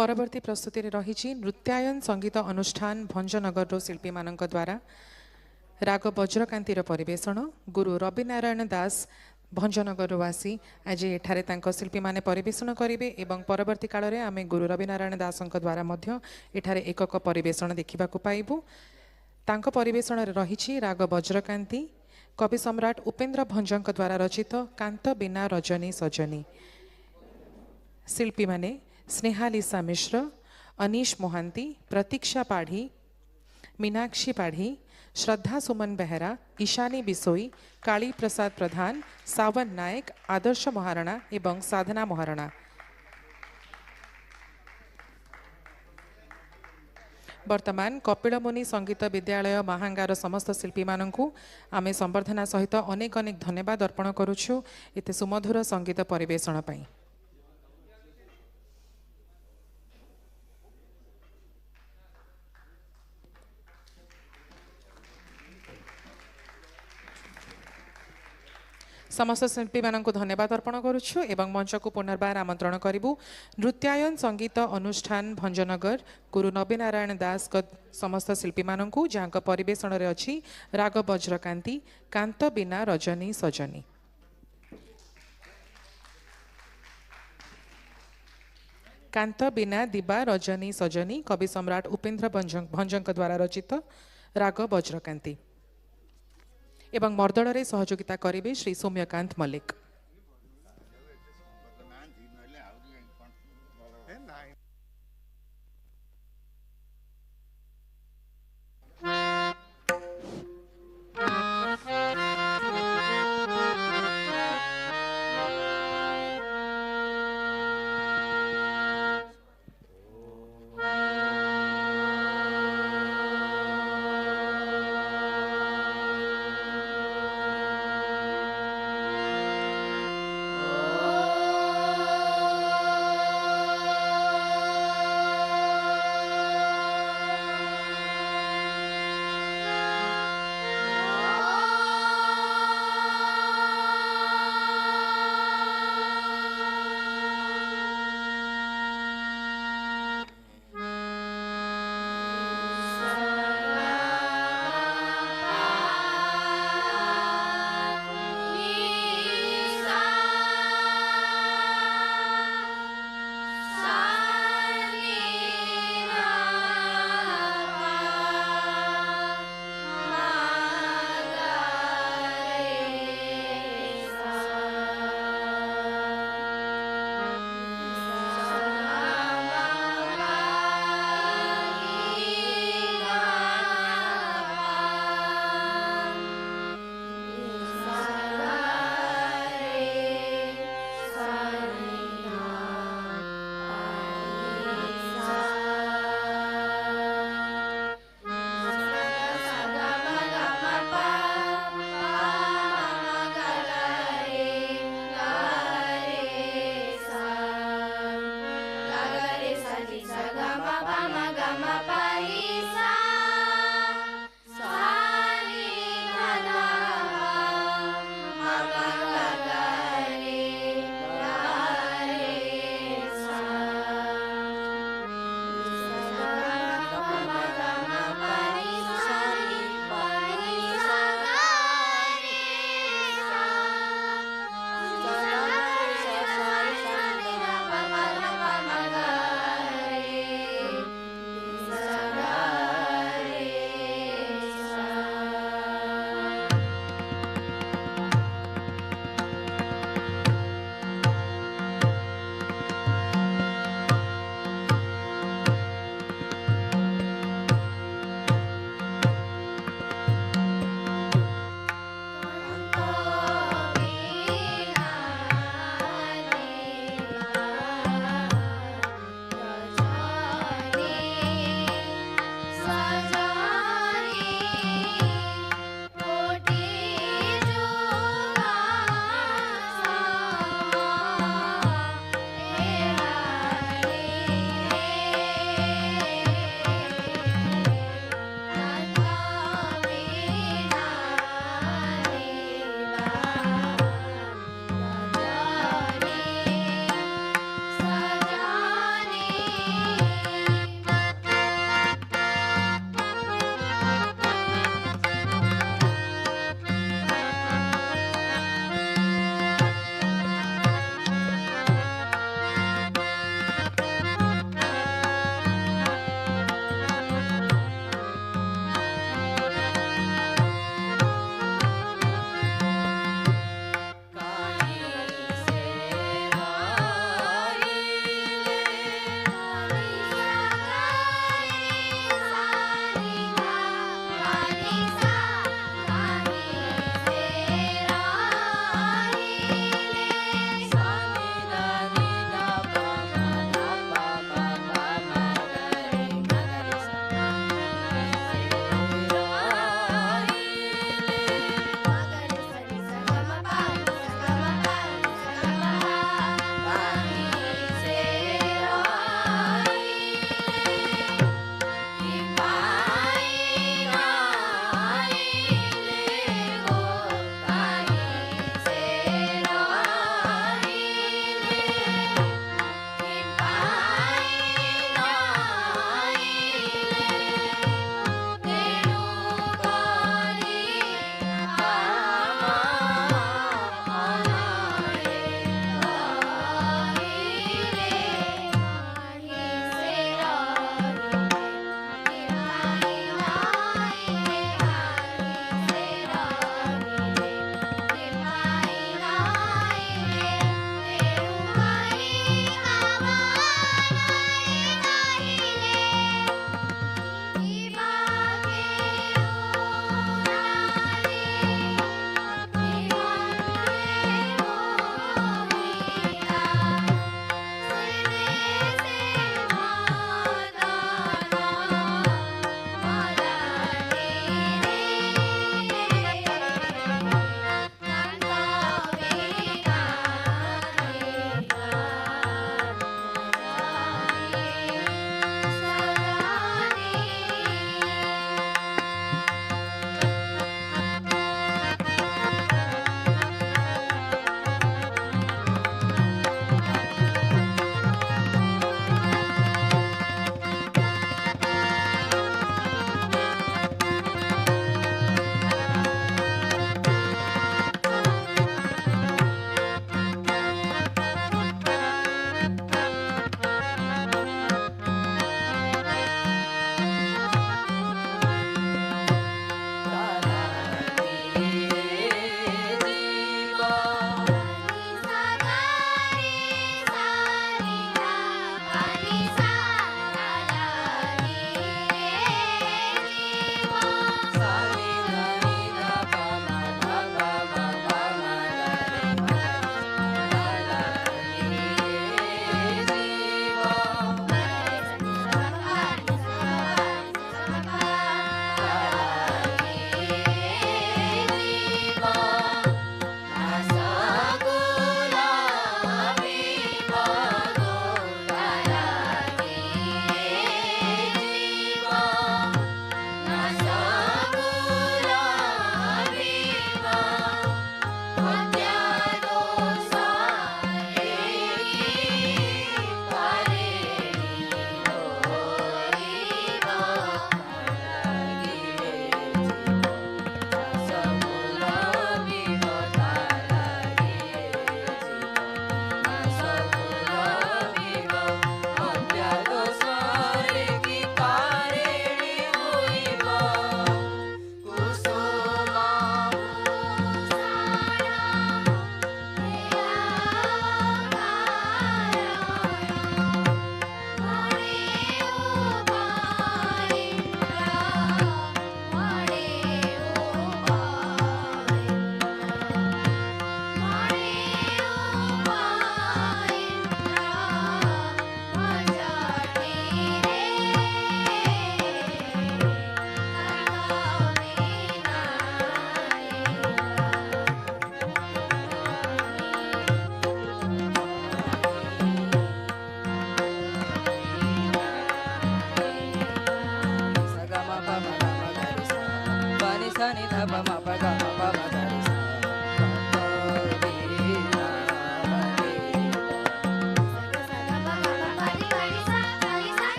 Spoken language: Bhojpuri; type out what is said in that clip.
परवर्ती प्रस्तुति रही नृत्यायन संगीत अनुष्ठान भंजनगर शिल्पी मान द्वारा राग वज्रकांतिर परिवेषण गुरु रविनारायण दास भंजनगर आसी आज एठारे शिल्पी माने परिवेषण करेंगे एवं परवर्ती काल में आम गुरु रविनारायण दास द्वारा एठारे एकक परिवेषण देखा पाइबू। तांको परिवेषण रही राग वज्रकांति कवि सम्राट उपेन्द्र भंजक द्वारा रचित कांत बिना रजनी सजनी। शिल्पी माने स्नेहालिसा मिश्र, अनीश मोहांती, प्रतीक्षा पाढ़ी, मीनाक्षी पाढ़ी, श्रद्धा सुमन बेहरा, ईशानी बिसोई, काली प्रसाद प्रधान, सावन नायक, आदर्श महाराणा एवं साधना महाराणा। वर्तमान कपिलमुनि संगीत विद्यालय महांगार समस्त शिल्पी मानकु आमे संवर्धना सहित अनेक अनेक धन्यवाद अर्पण करुछु एते सुमधुर संगीत परिवेषण पई। समस्त शिल्पी मानकु धन्यवाद अर्पण करुछु एवं मंच को पुनर्बार आमंत्रण करिबु नृत्यायन संगीत अनुष्ठान भंजनगर गुरु नवीनारायण दास समस्त शिल्पी मानकु जांक परिवेषण रे अछि राग वज्रकांति कांत बिना रजनी सजनी। कांत बिना दिबा रजनी सजनी कवि सम्राट उपेन्द्र भंजक द्वारा रचित राग वज्रकांति एवं मर्दल रे सहयोगिता करेंगे श्री सौम्यकांत मल्लिक। Saga